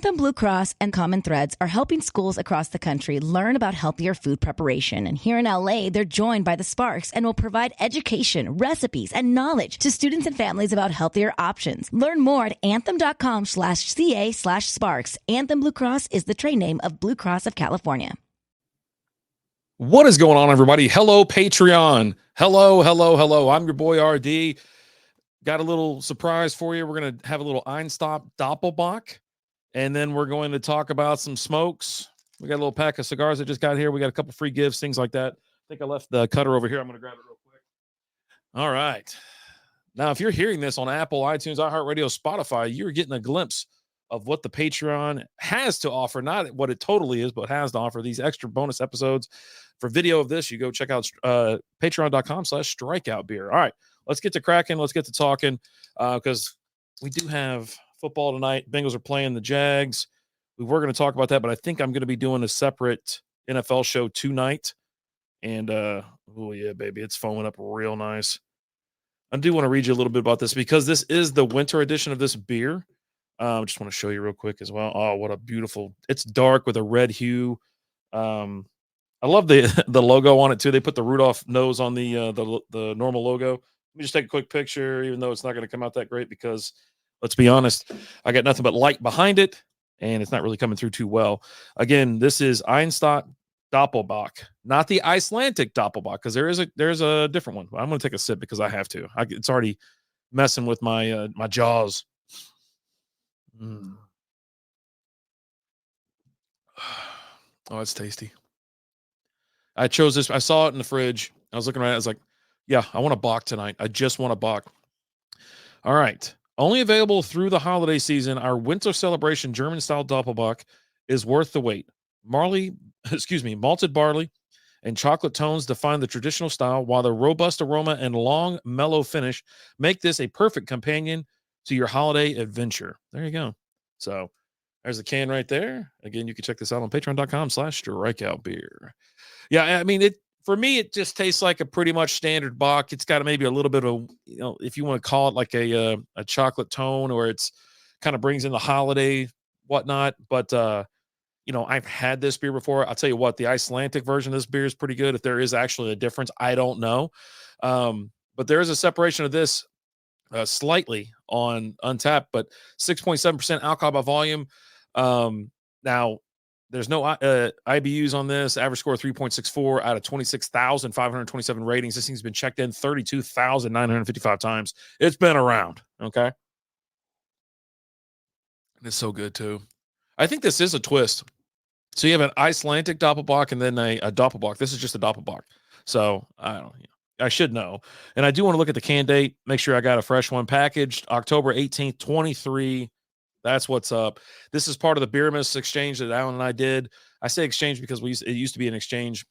Anthem Blue Cross and Common Threads are helping schools across the country learn about healthier food preparation. And here in LA, they're joined by the Sparks and will provide education, recipes, and knowledge to students and families about healthier options. Learn more at anthem.com/ca/sparks. Anthem Blue Cross is the trade name of Blue Cross of California. What is going on, everybody? Hello, Patreon. Hello. I'm your boy, RD. Got a little surprise for you. We're going to have a little Einstok Doppelbock, and then we're going to talk about some smokes. We got a little pack of cigars that just got here. We got a couple free gifts, things like that. I think I left the cutter over here. I'm going to grab it real quick. All right. Now, if you're hearing this on Apple, iTunes, iHeartRadio, Spotify, you're getting a glimpse of what the Patreon has to offer. Not what it totally is, but has to offer. These extra bonus episodes. For video of this, you go check out patreon.com/strikeoutbeer. All right, let's get to cracking. Let's get to talking because we do have football tonight. Bengals are playing the Jags. We were going to talk about that, but I think I'm going to be doing a separate NFL show tonight. And, oh, yeah, baby, it's foaming up real nice. I do want to read you a little bit about this because this is the winter edition of this beer. I just want to show you real quick as well. Oh, what a beautiful, it's dark with a red hue. I love the logo on it too. They put the Rudolph nose on the normal logo. Let me just take a quick picture, even though it's not going to come out that great because, let's be honest, I got nothing but light behind it, and it's not really coming through too well. Again, this is Einstok Doppelbock, not the Icelandic Doppelbock, because there's a different one. I'm going to take a sip because I have to. It's already messing with my my jaws. Oh, it's tasty. I chose this. I saw it in the fridge. I was looking at it. I was like, yeah, I want a bock tonight. I just want a bock. All right. Only available through the holiday season, our winter celebration German-style Doppelbock is worth the wait. Malted barley and chocolate tones define the traditional style, while the robust aroma and long, mellow finish make this a perfect companion to your holiday adventure. There you go. So there's the can right there. Again, you can check this out on patreon.com/strikeoutbeer. Yeah, I mean, for me, it just tastes like a pretty much standard bock. It's got maybe a little bit of, if you want to call it like a chocolate tone, or it's kind of brings in the holiday whatnot. But, I've had this beer before. I'll tell you what, the Icelandic version of this beer is pretty good. If there is actually a difference, I don't know. But there is a separation of this slightly on Untappd, but 6.7% alcohol by volume. Now, there's no IBUs on this. Average score 3.64 out of 26,527 ratings. This thing's been checked in 32,955 times. It's been around, okay? And it's so good, too. I think this is a twist. So you have an Icelandic Doppelbock and then a Doppelbock. This is just a Doppelbock. So, I don't know. I should know. And I do want to look at the can date, make sure I got a fresh one packaged. October 18th, 23. That's what's up. This is part of the Beermas exchange that Alan and I did. I say exchange because it used to be an exchange,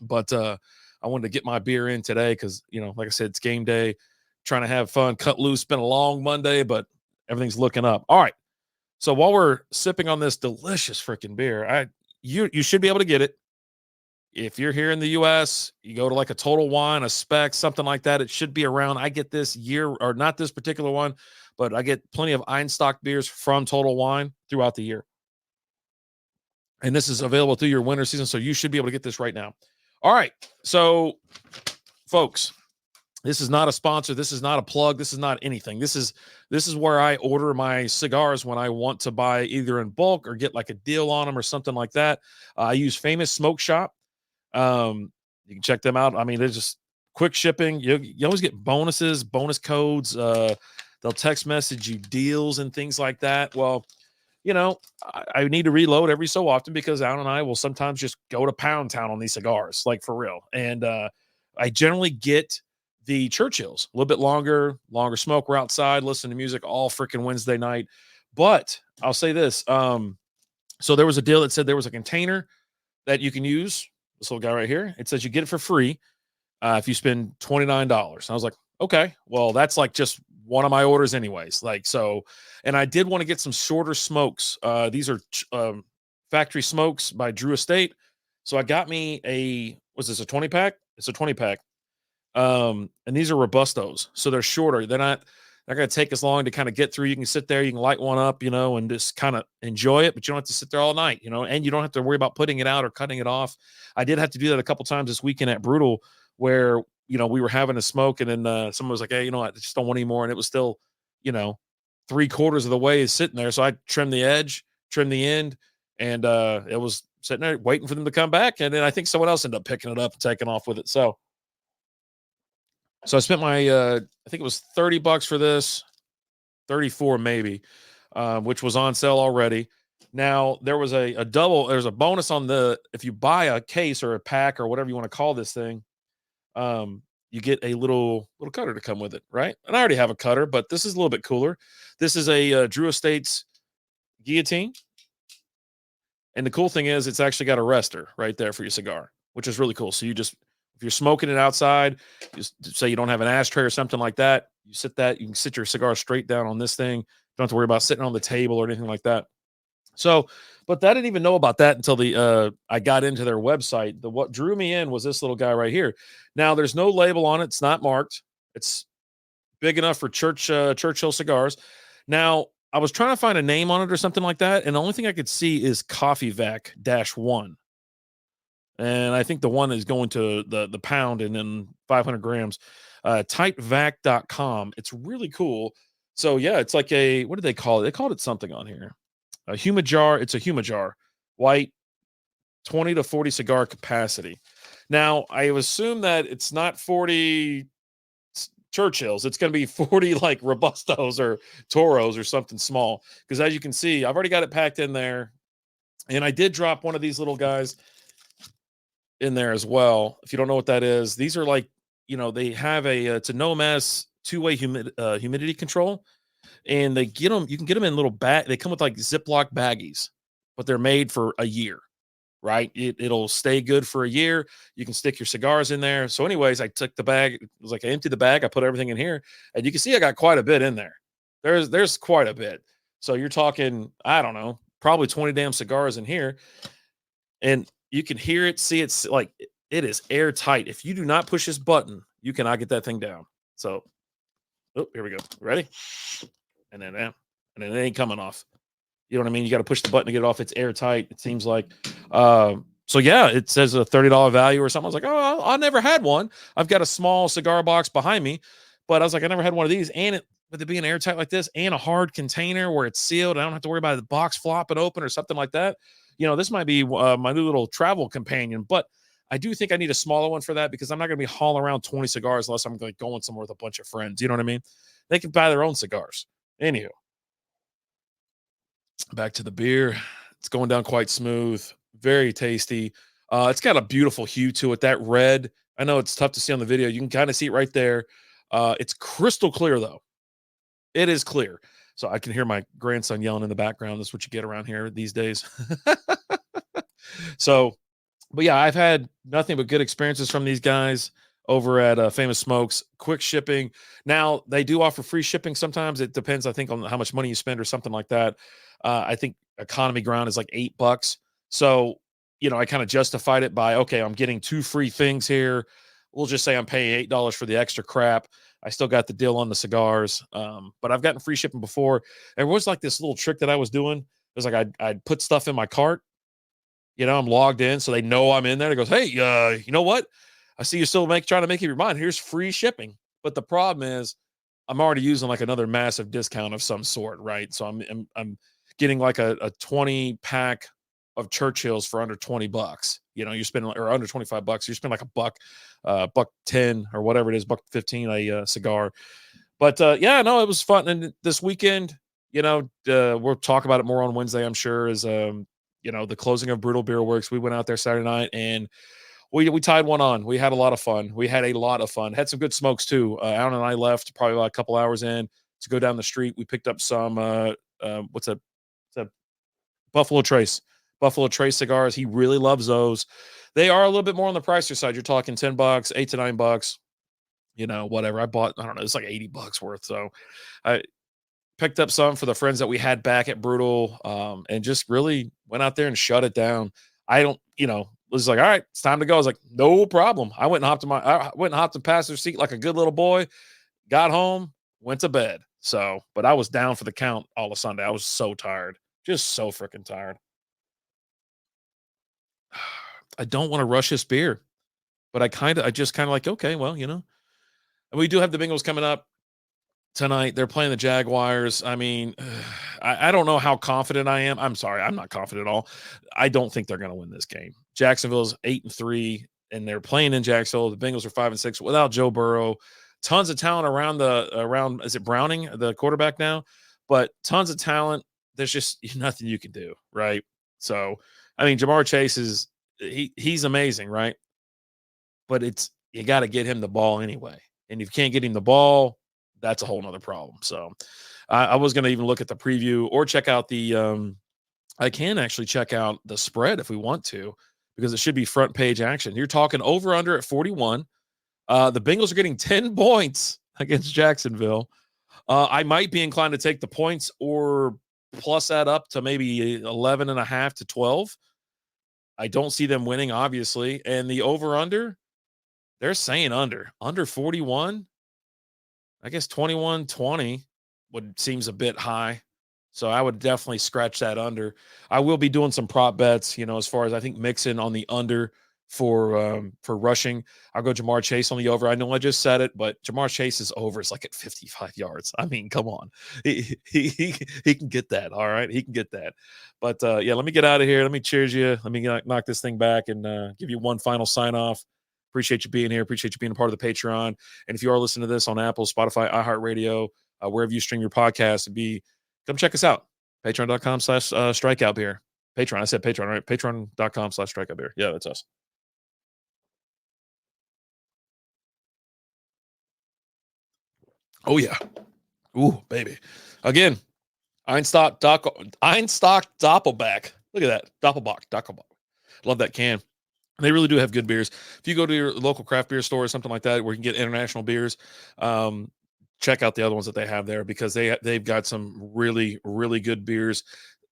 but I wanted to get my beer in today because, like I said, it's game day, trying to have fun, cut loose. Been a long Monday, but everything's looking up. All right. So while we're sipping on this delicious freaking beer, you should be able to get it. If you're here in the U.S., you go to like a Total Wine, a Spec, something like that. It should be around. I get this year, or not this particular one, but I get plenty of Einstok beers from Total Wine throughout the year. And this is available through your winter season, so you should be able to get this right now. All right. So, folks, this is not a sponsor. This is not a plug. This is not anything. This is where I order my cigars when I want to buy either in bulk or get like a deal on them or something like that. I use Famous Smoke Shop. You can check them out. I mean, they're just quick shipping. You always get bonuses, bonus codes. They'll text message you deals and things like that. Well, I need to reload every so often because Alan and I will sometimes just go to Pound Town on these cigars, like for real. And I generally get the Churchills, a little bit longer smoke. We're outside, listening to music all freaking Wednesday night. But I'll say this. So there was a deal that said there was a container that you can use. This little guy right here. It says you get it for free if you spend $29. I was like, okay, well, that's like just one of my orders anyways. Like, so, and I did want to get some shorter smokes. These are factory smokes by Drew Estate. So I got me was this a 20 pack? It's a 20 pack. And these are Robustos. So they're shorter. They're not Not going to take as long to kind of get through. You can sit there, you can light one up, and just kind of enjoy it, but you don't have to sit there all night, and you don't have to worry about putting it out or cutting it off. I did have to do that a couple times this weekend at Brutal, where, we were having a smoke, and then someone was like, hey, I just don't want any more. And it was still, 3/4 of the way is sitting there. So I trimmed the edge, trimmed the end, and it was sitting there waiting for them to come back. And then I think someone else ended up picking it up and taking off with it. So I spent my, I think it was $30 for this, 34 maybe, which was on sale already. Now there was a double, there's a bonus on if you buy a case or a pack or whatever you want to call this thing, you get a little cutter to come with it, right? And I already have a cutter, but this is a little bit cooler. This is a Drew Estates guillotine. And the cool thing is it's actually got a rester right there for your cigar, which is really cool. So if you're smoking it outside, just say you don't have an ashtray or something like that, you can sit your cigar straight down on this thing. Don't have to worry about sitting on the table or anything like that. So, but I didn't even know about that until I got into their website. What drew me in was this little guy right here. Now there's no label on it. It's not marked. It's big enough for Churchill cigars. Now I was trying to find a name on it or something like that. And the only thing I could see is Coffee Vac -1. And I think the one is going to the pound and then 500 grams. Typevac.com. It's really cool. So yeah, it's like what did they call it? They called it something on here. A Humijar. It's a Humijar. White, 20 to 40 cigar capacity. Now, I assume that it's not 40 Churchills. It's going to be 40 like Robustos or Toros or something small. Because as you can see, I've already got it packed in there. And I did drop one of these little guys in there as well. If you don't know what that is, these are like, they have it's a no mess two-way humidity control, and you can get them in little bag. They come with like Ziploc baggies, but they're made for a year, right? It'll stay good for a year. You can stick your cigars in there. So anyways, I took the bag. It was like I emptied the bag. I put everything in here, and you can see I got quite a bit in there. There's quite a bit. So you're talking, I don't know, probably 20 damn cigars in here. And you can hear it, see it's like it is airtight. If you do not push this button, you cannot get that thing down. So, here we go. Ready? And then it ain't coming off. You know what I mean? You got to push the button to get it off. It's airtight. It seems like. So yeah, it says a $30 value or something. I was like, oh, I never had one. I've got a small cigar box behind me, but I was like, I never had one of these. And with it being airtight like this and a hard container where it's sealed, I don't have to worry about the box flopping open or something like that. This might be my new little travel companion, but I do think I need a smaller one for that because I'm not going to be hauling around 20 cigars unless I'm like going somewhere with a bunch of friends. You know what I mean? They can buy their own cigars. Anywho, back to the beer. It's going down quite smooth, very tasty. It's got a beautiful hue to it. That red, I know it's tough to see on the video. You can kind of see it right there. It's crystal clear though. It is clear. So I can hear my grandson yelling in the background. That's what you get around here these days. So, but yeah, I've had nothing but good experiences from these guys over at Famous Smokes. Quick shipping. Now, they do offer free shipping sometimes. It depends, I think, on how much money you spend or something like that. I think economy ground is like $8. So, I kind of justified it by, okay, I'm getting 2 free things here. We'll just say I'm paying $8 for the extra crap. I still got the deal on the cigars, but I've gotten free shipping before. There was like this little trick that I was doing. It was like I'd put stuff in my cart. I'm logged in, so they know I'm in there. It goes, hey, you know what? I see you're still trying to make up your mind. Here's free shipping. But the problem is I'm already using like another massive discount of some sort, right? So I'm getting like a 20 pack of Churchills for under $20. You're spending, or under $25. You spend like $1.10 or whatever it is, $1.15 a cigar. But yeah, no, it was fun. And this weekend, we'll talk about it more on Wednesday, I'm sure, is the closing of Brutal Beer Works. We went out there Saturday night and we tied one on. We had a lot of fun. Had some good smokes too. Alan and I left probably about a couple hours in to go down the street. We picked up some what's a Buffalo Trace cigars. He really loves those. They are a little bit more on the pricier side. You're talking $10, $8 to $9. Whatever. I bought, I don't know, it's like $80 worth. So I picked up some for the friends that we had back at Brutal, and just really went out there and shut it down. Was like, all right, it's time to go. I was like, no problem. I went and hopped in the passenger seat like a good little boy, got home, went to bed. So, but I was down for the count all of Sunday. I was so tired, just so freaking tired. I don't want to rush this beer, but I just kind of like, okay, well, and we do have the Bengals coming up tonight. They're playing the Jaguars. I mean, I don't know how confident I am. I'm sorry. I'm not confident at all. I don't think they're going to win this game. Jacksonville's 8-3 and they're playing in Jacksonville. The Bengals are 5-6 without Joe Burrow. Tons of talent around is it Browning, the quarterback now, but tons of talent. There's just nothing you can do. Right. So, I mean, Jamar Chase he's amazing. Right. But you got to get him the ball anyway. And if you can't get him the ball, that's a whole nother problem. So I was going to even look at the preview or check out I can actually check out the spread if we want to, because it should be front page action. You're talking over under at 41. The Bengals are getting 10 points against Jacksonville. I might be inclined to take the points or plus that up to maybe 11.5 to 12. I don't see them winning, obviously. And the over under, they're saying under 41. I guess 21-20 seems a bit high. So I would definitely scratch that under. I will be doing some prop bets, as far as I think Mixon on the under for rushing. I'll go Jamar Chase on the over. I know I just said it, but Jamar Chase's over is like at 55 yards. I mean, come on. He can get that. All right. He can get that. But let me get out of here. Let me cheers you. Let me knock this thing back and give you one final sign off. Appreciate you being here. Appreciate you being a part of the Patreon. And if you are listening to this on Apple, Spotify, iHeartRadio, wherever you stream your podcast, come check us out. Patreon.com/strikeout beer. Patreon. I said Patreon, right? Patreon.com/strikeout beer. Yeah, that's us. Oh, yeah. Ooh, baby. Again, Einstok Doppelbock. Look at that. Doppelbock. Love that can. They really do have good beers. If you go to your local craft beer store or something like that, where you can get international beers, check out the other ones that they have there, because they've got some really, really good beers.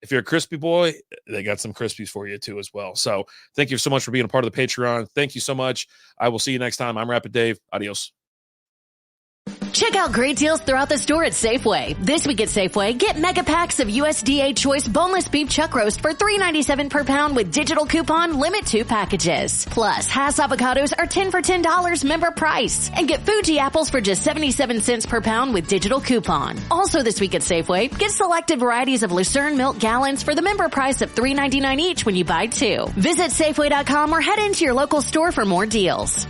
If you're a crispy boy, they got some crispies for you too as well. So thank you so much for being a part of the Patreon. Thank you so much. I will see you next time. I'm Rapid Dave. Adios. Check out great deals throughout the store at Safeway. This week at Safeway, get mega packs of USDA Choice boneless beef chuck roast for $3.97 per pound with digital coupon, limit 2 packages. Plus, Hass avocados are 10 for $10 member price. And get Fuji apples for just 77 cents per pound with digital coupon. Also this week at Safeway, get selected varieties of Lucerne milk gallons for the member price of $3.99 each when you buy 2. Visit Safeway.com or head into your local store for more deals.